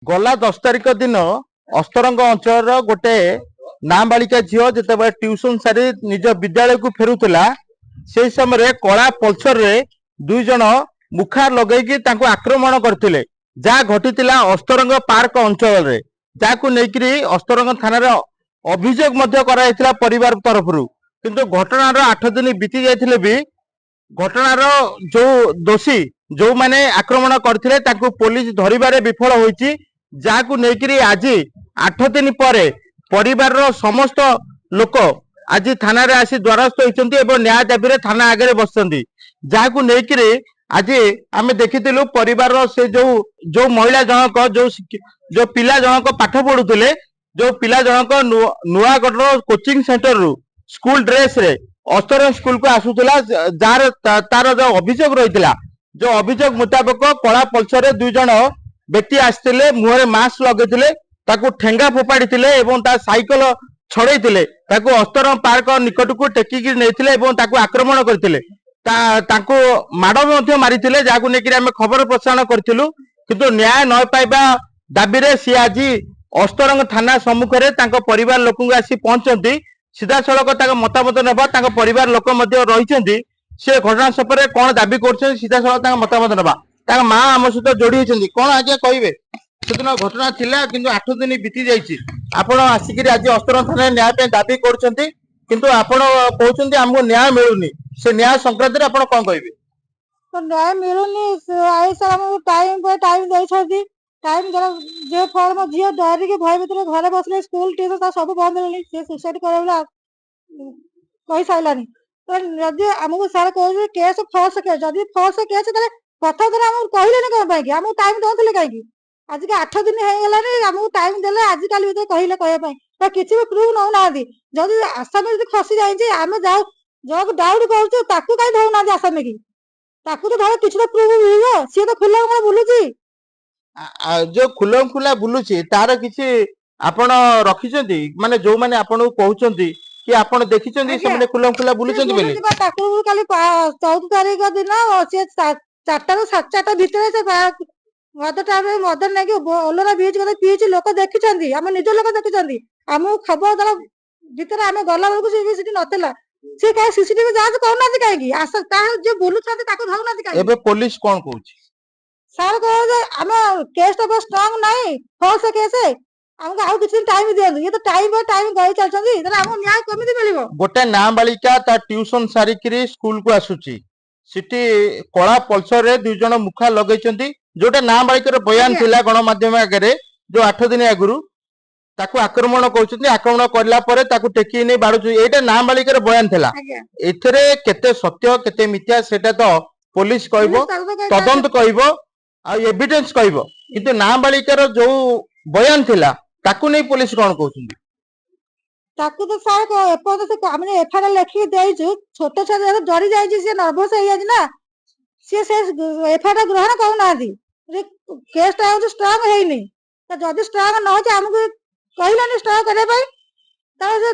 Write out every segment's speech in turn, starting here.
गला 10 तारिख दिन अस्तरंग अंचल गोटे नाबालिका झील जिते ट्यूशन सारी निज विद्यालय को फेरुला से समय कला पल्सर रे दुई जन मुखा लगे आक्रमण करते जहाँ घटी अस्तरंग पार्क अंचल रे जहाँ नहीं अस्तरंग थाना अभियोग परिवार तरफ किंतु घटनार 8 दिन बीती जाते भी घटनार जो दोषी जो माने आक्रमण करते पुलिस धरबार विफल होती जहाँ नहीं आज 8 दिन पर परिवार समस्त लोक आज थाना रे आसी द्वारस्थ होती न्याय दाबी थाना आगे बसती जहाँ नहीं आज आम देखिलु परिवार से जो महिला जनक जो पिला जनक पाठ पढ़ुले जो पिला जनक नुआगढ़ कोचिंग सेंटर रु स्कूल ड्रेस रे अस्तरंग स्कूल को आसूला जार तार जो अभियोग रही जो अभियोग मुताबक कला पल्सर रे दुई जन व्यक्ति आसते मुहरे मास्क लगे ठेंगा फोपाड़ी साइकल छड़े अस्तरंग पार्क निकट को टेकिकी नहीं आक्रमण करते माड़ मारी जहाँ लेकिन आम खबर प्रसारण करूँ किंतु न्याय न पाइबा दाबी सी आज अस्तरंग थाना सम्मुखें परिवार लोक आसी पहुंचती सीधा सड़क मतामत नवा परिवार लोक रही से घटना सपर कौन दाबी कर सीधा सड़क मतामत नवा माँ आम सहित जोड़ी होती कौन आज कहे सेदिन घटना थिला किंतु 8 दिन बीती जाइए आपण आसिक आज अस्तरंग थाना न्याय दाबी कर किंतु आपण कहते आमको न्याय मिलूनी से न्याय संक्रांत में आपण कौन कहे तो न्याय मिलूनी आई सर हमको टाइम पे टाइम देछथि टाइम जरा जे फॉर म झियो डरी के भय भीतर घरे बसले स्कूल ट्यूशन सब बंद रहली से सुसाइड करेला कहि साइलानी तो यदि हमको सर कहू केस फॉल्स के जदि फॉल्स केस तले कथा धर हमको कहले न कोन कि हमको टाइम दोथले काई आज के 8 दिन हे गेलानी हमको टाइम देले आज काल भीतर कहले कहे पई तो किछि भी प्रूफ न ना दी जदि आसाम जदि खसी जाई जे हम जाऊ जो डाउट करछु ताकू काई धौ ना आसाम की ताकू तो धर किछि तो प्रूफ मिलियो से तो खुला कोन बुलुची जो खुलम खुला बुलुची तार किछि आपण रखिछंती माने जो माने आपण कहउछंती कि आपण देखिछंती से खुलम खुला बुलुछंती बेले ताकू काली 14 तारिख दिन से 4टा ରୁ 4:30 भितर से मदर नहीं ओलोरा बीच कदे पीछ लोक देखिछंती हम निज लोक देखिछंती हम खबर दला भीतर आमे गला बेलकु सीसीटीवी नथला से का सीसीटीवी जांच करना काहे की आसा ता जे बोलुछंती ताको धरना काहे एबे पुलिस कोन कहउची सर कहो जे हम केस तो स्ट्रांग नहीं फॉल्स केस है हमको आउ किछ टाइम दियंतु ये तो टाइम बाय टाइम गई चलछंती तने हम न्याय केमिति मिलिबो गोटे नाबालिका ता ट्यूशन सारिकरी स्कूल को आसुची सिटी कला पल्सर रे दुई जन मुखा लगेचंती जोटा नाबालिकार बयान थिला गणमाध्यम आगे जो 8 दिन आगु ताकू आक्रमण कर आक्रमण करला परे ताकू टेकी नहीं बाड़ू एटा नाबालिकार बयान थिला एथरे केते सत्य केते मिथ्या सेटा तो पुलिस कहबो तदंत कहबो आ एविडेंस कहबो किंतु नाबालिकार जो बयान थिला ताकू नहीं पुलिस कोन कहउछंती ताकू तो सार को एपो से हमने एफआईआर लिखि देइछु छोटो छोटो डरी जाइछि से नर्वस हो जाइछि ना से एफआईआर ग्रहण करू ना दी केस टा स्ट्रांग है नहीं तो जदि स्ट्रांग न हो हमको कहलानी स्ट्रांग करे भाई तो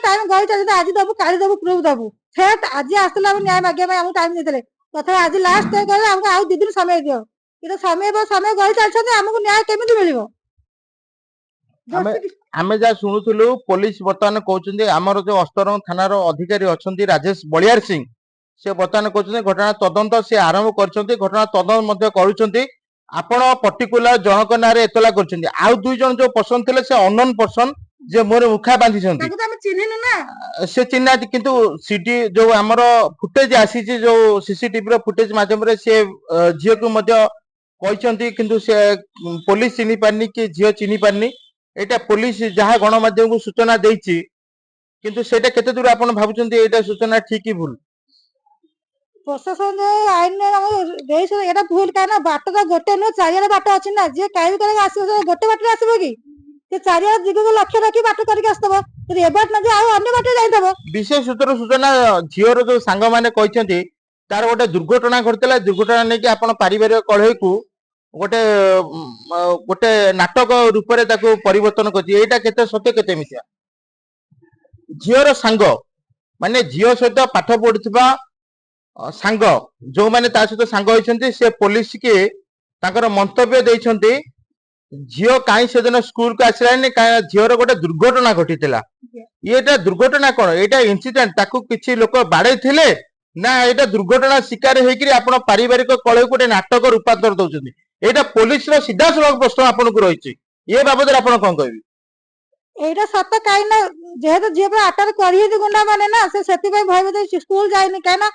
टाइम गई चलते आज दबु काली दबु प्रूफ दबु फिर आज आसला न्याय मागे हमको टाइम देते तथा आज लास्ट डे कहले हमको आउ 2 दिन समय दियो ये समय गई चलते हमको न्याय केमिति मिलिबो आमे जा सुनुथुलु पुलिस बर्तमान कहउछन्ती हमर जो अस्तरंग थानार अधिकारी अछन्ती राजेश बलियार सिंह से बर्तमान कहउछन्ती घटना तदंत से आरंभ करछन्ती घटना तदंत मध्ये करूछन्ती आपण पर्टिकुलर जनक नारे एतला करछन्ती आउ दुई जन जो पर्सन थिले से अननोन पर्सन जे मोर मुखा बांधी छन्ती ताको हम चिन्हिनु ना से चिन्हा किंतु सिटी जो हमर फुटेज आसी जो सीसीटीवी रो फुटेज माध्यम रे से झियो को मध्ये कहछन्ती किंतु से पुलिस चिन्हि पारनी कि झियो चिन्हि पारनी एटा पुलिस जहाँ गणमाध्यम को सूचना देछि किंतु सेटा केते दूर आपण भाबुछन्ती एटा सूचना ठीक कि भूल प्रशासन आईन देश एटा भूल काना बाट तो गोटे न चारिया बाट अछि ना जे काई करे आसीबो गोटे बाट आसीबो कि ते चारिया दिगो को लक्ष्य रखी बाट करके आस्तबो ए बाट न जे आ अन्य बाट जाई दबो विशेष सूत्र सूचना झियोर जो सांग माने कहछन्ती तार गोटे दुर्घटना घटतला दुर्घटना नै कि आपण पारिवारिक कलह को गोटे गोटे नाटक रूप रे ताको परिवर्तन करछि एटा केते सत्य केते मिथ्या झियोर सांग माने झियो सहित पाठ पढुथिबा सांग जो माने ता सहित सांग होइछन्ती से पुलिस के ताकर मंतव्य देइछन्ती झील कहीं से दिन स्कूल को आसलानी झीवर गोटे दुर्घटना घटी ये दुर्घटना कौन ये इनसीडेंट किसी लोक बाड़े थे ना ये दुर्घटना शिकार होकर पारिवारिक कलह गोटे नाटक रूपांतर दौरान यहाँ पुलिस सीधा सड़क प्रश्न आपन को रही ये बाबद आप कौन कह এইটা সত্য কাই না যেহেতু ঝিও পরে আটার করিয়েছি গুন্ডা মানে না সে সেতিপাই ভয়ভীত স্কুল যায়নি কাই না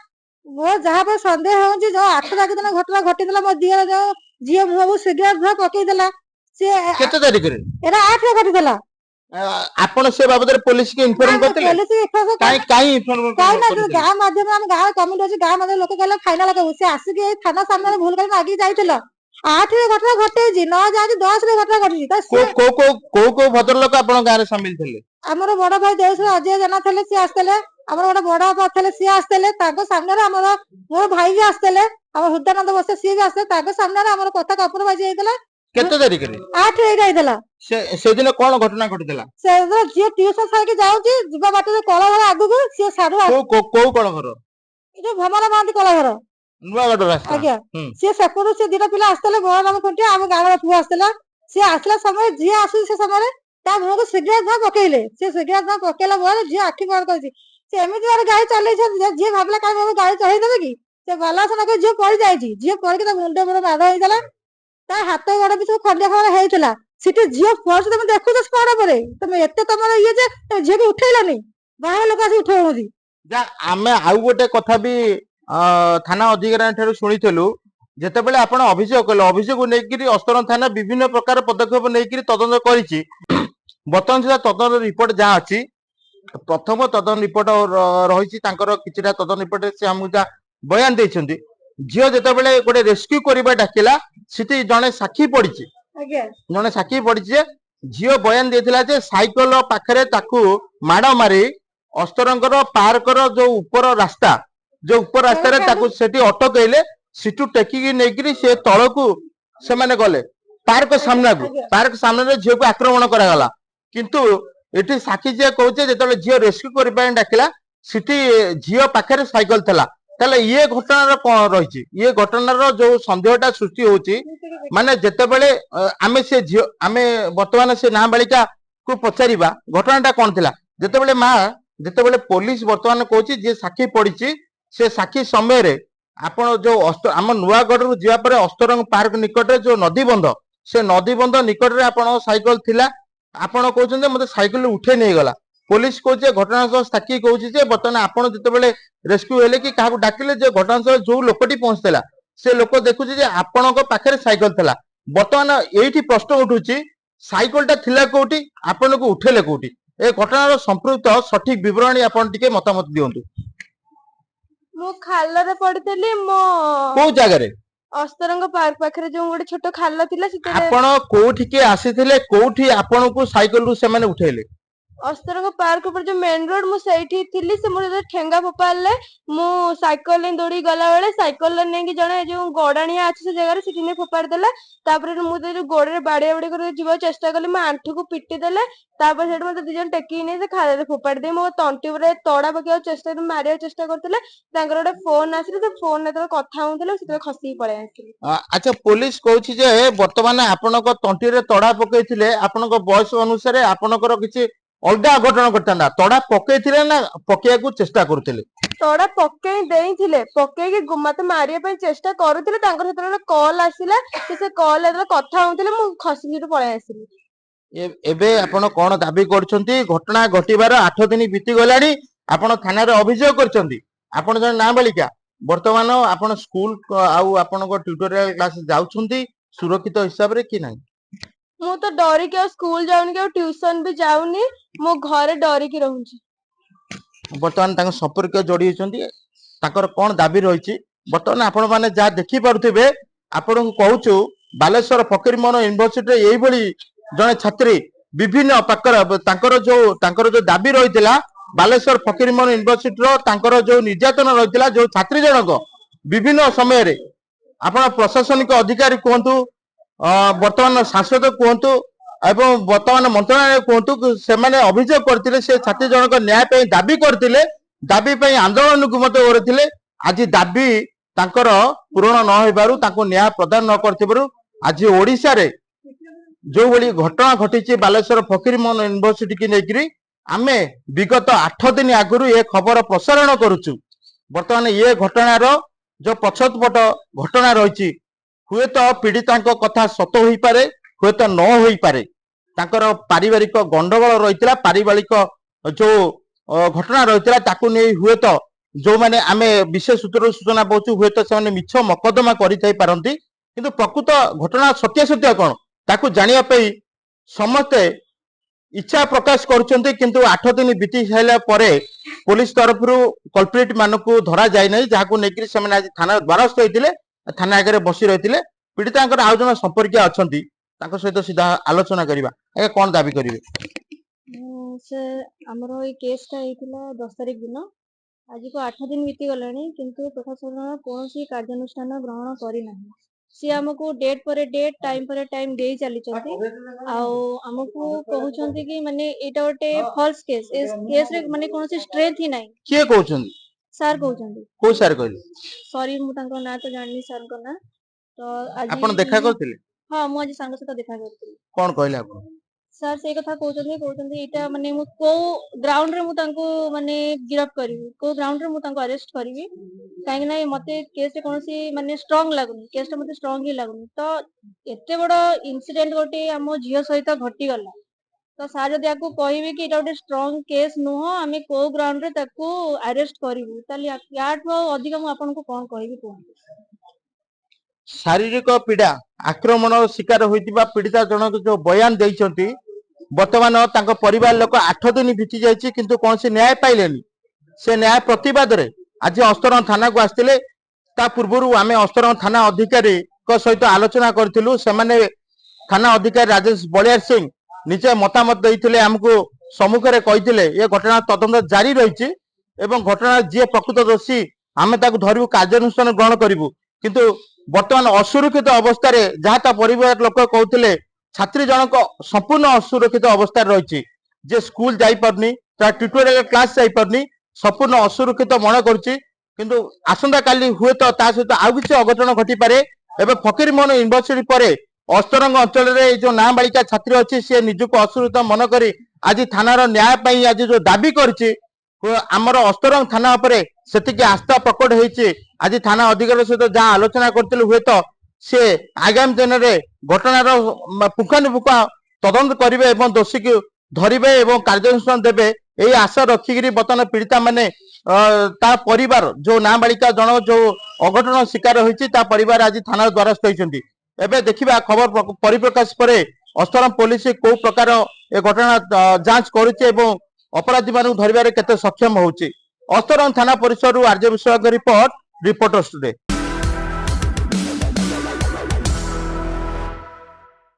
ମୋ ଯାହା ପାଇଁ ସନ୍ଦେହ ହଉଛି ଯୋଉ 8 ତାରିଖ ଦିନ ଘଟଣା ଘଟିଥିଲା ମୋ ଝିଅ ଯୋଉ ଝିଅ ମୁହଁକୁ ସିଗାରେଟ ଧୂଆଁ ପକେଇଦେଲା ସେ केते तारिख रे ଏଟା 8 ରେ ଘଟିଥିଲା आपण से बाबद पुलिस के इन्फॉर्म करते ପୋଲିସ काई काई इन्फॉर्म କାଇଁ ନା ଗାଁ ମାଧ୍ୟମରେ ଆମ ଗାଁ କମିଟି ଅଛି ଗାଁ ମାଧ୍ୟମରେ ଲୋକ କହିଲେ ଫାଇନାଲ କରିବୁ ସେ ଆସିକି ଏଇ ଥାନା ସାମ୍ନାରେ ଭୁଲ କରି ମାଗିକି ଯାଇଥିଲା 8 ରେ ଘଟଣା ଘଟେଇଛି 9 ଯାଉଛି 10 ରେ ଘଟଣା ଘଟିଛି ତ को भद्रलोक आपण गाଁ रे शामिल थे ଆମର ବଡ ଭାଇ ଦେଉସ ଅଜୟ ଜେନା ଥିଲେ ସିଏ ଆସିଥିଲେ ଆମର ଗୋଟେ ବଡ ବାପା ଥିଲେ ସିଏ ଆସିଥିଲେ ତାଙ୍କ ସାମ୍ନାରେ ଆମର ମୋର ଭାଇ ବି ଆସିଥିଲେ ଆମ ହୃଦାନନ୍ଦ ବସ ସିଏ ବି ଆସିଥିଲେ ତାଙ୍କ ସାମ୍ନାରେ ଆମର କଥା କମ୍ପ୍ରମାଇଜ ହେଇଥିଲା केते तारिख रे 8 ରେ ହେଇଥିଲା से दिन कोन घटना घटितला ସେ ଝିଅ ଟ୍ୟୁସନ ସାରିକି ଯାଉଛି ଯିବା ବାଟରେ କଳଘର ଆଗକୁ ସିଏ ସାରୁ को कोन घर ଏ ଯୋଉ ଭମରା ମହାନ୍ତି କଳଘର नुआगढ़ रास्ता ଆଜ୍ଞା ସିଏ ସେପଟୁ ସେ ଦିଟା ପିଲା ଆସିଥିଲେ ବଡ ନାମ ଖୁଣ୍ଟିଆ ଆମ ଗାଁର ପୁଅ ଆସିଥିଲା ସିଏ ଆସିଲା ସମୟରେ ଝିଅ ଆସୁଛି ସେ ସମୟରେ ତା ମୁହଁକୁ ସିଗାରେଟ ଧୂଆଁ ପକେଇଲେ ସେ ସିଗାରେଟ ଧୂଆଁ ପକେଇଲା ପରେ ଝିଅ ଆଖି ବନ୍ଦ କରିଛି ସେ ଏମିତି ଭାବରେ ଗାଡି ଚଲେଇଛନ୍ତି ଝିଅ ଭାବିଲା କାଇଁ ମୋ ଗାଡି ଚଲେଇଦେବେ କି ସେ ବାଲାସ ନକ ଝିଅ ପଡି ଯାଇଛି ଝିଅ ପଡିକି ତା ମୁଣ୍ଡ ଉପରେ ମାଡ଼ ହେଇଥିଲା ତା ହାତ ଗୋଡ ବି ସବୁ ଖଣ୍ଡିଆ ଖଣ୍ଡିଆ ହେଇଥିଲା ସେଠି ଝିଅ ପଡୁଛି ତମେ ଦେଖୁଛ ସ୍ପଟ ଉପରେ ତମେ ଏତେ ତମର ଇଏ ଯେ ତମେ ଝିଅକୁ ଉଠେଇଲନି ବାହାର ଲୋକ ଆସି ଉଠଉଛନ୍ତି जा आमे आउ गोटे कथा भी थाना अधिकारी ठारू शुणिथिलु जेतेबेले आपण अभियोग कले अभियोग नेकिरी अस्तरन थाना विभिन्न प्रकार पदक्षेप नेकिरी तदন্ত करिछि बर्तमान सुधा तदন্ত रिपोर्ट जहाँ अछि प्रथम तदন্ত रिपोर्ट रहिछि तांकर किछिटा तदন্ত रिपोर्ट से हमु जा बयान दैछन्ती झियो जेतेबेले गोटे रेस्क्यू करिबा डाकिला सिटी जणे साक्षी पडिछि ଆଜ୍ଞା जणे साक्षी पडिछि जे झियो बयान देथिला जे साइकल पाखरे ताकू माड़ मारी अस्तरंगर पार्कर जो ऊपर रास्ता रे ताकू सेठी अटकैले सिटू टेकिकी नेकिरी से तळकू से माने गले पार्क सामने रे झियो को आक्रमण करा गला किंतु एठी साक्षी जे कहूचे जेतले झियो रेस्क्यू करि पाए डाकिला सिटी झियो पाखरे साइकल थला ताले ये घटनार कोन रहिछि ये घटनार जो संदेहटा सृष्टि होछि माने जेतेबेले आमे से झियो आमे वर्तमान से नाबालिका को पचारिबा घटनाटा कोन थिला जेतेबेले पुलिस वर्तमान कहूछि जे साक्षी पडिछि से साक्षी समय रे आपण जो आम नुआगढ़ रु जिया परे अस्तरंग पार्क निकट रे जो नदी बंध से नदी बंध निकट रे आपण साइकल थिला आपण कहउछन मते साइकल उठे नै गला पुलिस कहउछे घटनास्थल साक्षी कहउछि जे वर्तमान आपण जेतेबेले रेस्क्यू हेले कि काहू डाकिले जे घटनास्थल जो लोकटी पहुंचतेला से लोक देखुछि जे आपणक पाखरे साइकल थिला वर्तमान एठी प्रश्न उठुछि साइकलटा थिला कोठी आपण को उठेले कोठी ए घटनार संपृक्त सठिक विवरणी आपण टिके मतामत दियंतु मु खालरे पड़ितली मो को जगह रे अस्तरंग पार्क पाखरे जो गोटे छोट खाल थिला सेते आपण कोठी के आसीथिले कोठी आपण को साइकल रु से माने उठेले अस्तरंग पार्क ऊपर जो मेन रोड मु सेठी थिली से मोर ठेंगा फोपाले मु साइकल ले दौड़ी गला बेले साइकल ने कि जणे जो गडाणिया अछि से जगह रे सेठी ने फोपाड़ देला तापर मु जो गोड़ रे बाड़िया बाड़ी कर जीवा चेष्टा कली म आंठू को पिट्टी देले तापर सेठ मते दिजन टेकी ने से खाले रे फोपाड़ दे मो तंटी रे तोड़ा पके चेष्टा मारिया चेष्टा करथिले तांकर गोटे फोन आसिले से फोन ने तो कथा होउथिले से खसी पळे आसिले अच्छा पुलिस कहउछि जे वर्तमान आपणक तंटी रे तोड़ा पकेइथिले आपणक बयस अनुसार आपणकर किछि अलगा घटना घटना तोड़ा पकेइथिले ना पकेया को चेष्टा करथिले तोड़ा पकेई देइथिले पकेई कि मते मारिया पे चेष्टा करूथिले तांकर सेतरे कॉल आसिला से कॉल एतरे कथा होउथिले मु खसी जिरु पळे आसिली एबे आपण कोन दाबी करछंती घटना घटिबार 8 दिन बीती गलाडी आपण थाना रे अभियोग करछंती आपण जन नाबालिका वर्तमान आपण स्कूल आउ आपण को ट्यूटोरियल क्लास जाउछंती सुरक्षित हिसाब रे कि नाही मु तो डरी के स्कूल जाउनी के ट्यूशन भी जाउनी मो घरे डरी के रहूची वर्तमान तांग संपर्क जोड़ी होचंती ताकर कोन दाबी रहिछि वर्तमान आपण माने जा देखि पारुथिबे आपण को कहूछु बालेश्वर फकीरमोहन यूनिवर्सिटी रे एई भली जने छात्री विभिन्न प्रकार तांकर जो दाबी रहितला बालेश्वर फकीरमोहन यूनिवर्सिटी रो तांकर जो निर्यातन रहितला जो छात्री जनक विभिन्न समय रे आपण प्रशासनिक अधिकारी कहंतु वर्तमान सांसद कहतु एवं वर्तमान मंत्रालय कहतु से माने अभियोग करथिले से छात्री जनक न्याय पे दाबी करथिले दाबी पे आंदोलन को मत करथिले आज दाबी तांकर पूर्ण न होइबारु तांको न्याय प्रदान न करथिबारु आज ओडिसा रे जो भली घटना घटी बालेश्वर फकीरमोहन यूनिवर्सिटी की लेकर आम विगत 8 दिन आगु ये खबर प्रसारण करुचु। बर्तमान ये घटनार जो पछतपट घटना रही हुए तो पीड़िता कथा सत हो पारे हुए तो न हो पारे तांकर पारिवारिक गंडगोल रही पारिवारिक जो घटना रही हुए तो जो मैंने आम विशेष सूत्र सूचना पाचु हुए तो से मिछ मकदमा करते किंतु प्रकृत घटना सत्यासत्य कौन ताकू जानिया समस्ते इच्छा प्रकाश करुछंती किंतु 8 दिन बीती साइला परे पुलिस तरफ कल्प्रिट मानक धरा जाए नहीं जहां लेकर से आज थाना द्वारस्थ होते थाना आगे बसी रही पीड़िता आउ जन संपर्क अच्छा सहित सीधा आलोचना करवा आगे कौन दाबी करेंगे। सर आमर ये केसटा 10 तारिख दिन आज को 8 दिन बीती गलानी किंतु प्रशासन कौन कार्यानुष्ठान ग्रहण करना सी आमको डेट पर डेट टाइम पर टाइम दे चली आमको कहते कि माने एटा गोटे फॉल्स केस इस केस रे माने कौन स्ट्रेंथ ही नहीं किए कहउछन सर कहते को सर कहले सॉरी मु तांको ना तो जाननी सर को ना तो आज आपण देखा करथिले हां मु आज सांग सहित देखा करथिले कोन कहले आपण सर से कथा कहते एटा माने मु को ग्राउंड रे मु तांको माने गिरफ्त करबी को ग्राउंड रे मु तांको अरेस्ट करबी काहे ना मते केस रे कोनसी माने स्ट्रांग लागुनी केस रे मते स्ट्रांग ही लागुनी तो एते बड़ इंसिडेंट गोटे हम झियो सहित घटी गला तो सर जदि आपको कहबे कि एटा गोटे स्ट्रांग केस नुह आमे को ग्राउंड रे ताको अरेस्ट करबू ताली याठो अधिक मु आपन को कोन कहबी कोन शारीरिक पीड़ा आक्रमण शिकार होइतिबा पीड़िता जनक जो बयान देइछंती वर्तमान तांको परिवार लोक 8 दिन बीती जाइछि किंतु कौन से न्याय पाइलेनी से न्याय प्रतिवाद रे आज अस्तरंग थाना को आस्तिले ता पूर्वरु आमे अस्तरंग थाना अधिकारी को सहित आलोचना करथिलु सेमाने थाना अधिकारी राजेश बलियार सिंह निजे मतामत देइथिले हमको सम्मुख रे कहिथिले ये घटना तदंत जारी रहिछि एवं घटना जे प्रकृत दोषी आमे ताकू धरिबु कार्यानुष्ठान ग्रहण करिबु किंतु वर्तमान असुरक्षित अवस्था रे जहाँ ता परिवार लोक कहथिले छात्री जनक संपूर्ण असुरक्षित अवस्था रही जे स्कूल जाई परनी ट्यूटोरियल क्लास जाई परनी संपूर्ण असुरक्षित मन करुच्ची किंतु आसंता काली हुए तो ता सहित आउ किछि अघटन घटी पारे एबे फकीरमोहन यूनिवर्सिटी परे अस्तरंग अंचल रे जो नाबालिका छात्री अच्छी सी निजुक असुरक्षित मन करी आज थानार न्याय पाई आज जो दाबी करछि आमर अस्तरंग थाना उपरे सेतिके आस्था प्रकट होईछि आज थाना अधिकारी सहित जहाँ आलोचना करथिलु हुए तो से आगामी दिन में घटनार पुंखानुपुंख तदंत करेंगे और दोषी को धरवे और कार्यानुष्ठान देवे यही आशा रखिकी बर्तमान पीड़िता माने ता परिवार जो नाबालिका जन जो अघटन शिकार होती परिवार आज थाना द्वारस्थ होती एबे देखिबा खबर परिप्रकाश पर अस्तरंग पुलिस को प्रकार ए घटना जांच करुचे एवं अपराधी मान धरवे केते सक्षम होउची। अस्तरंग थाना परिसर आरजे विश्वास रिपोर्टर स्टूडियो।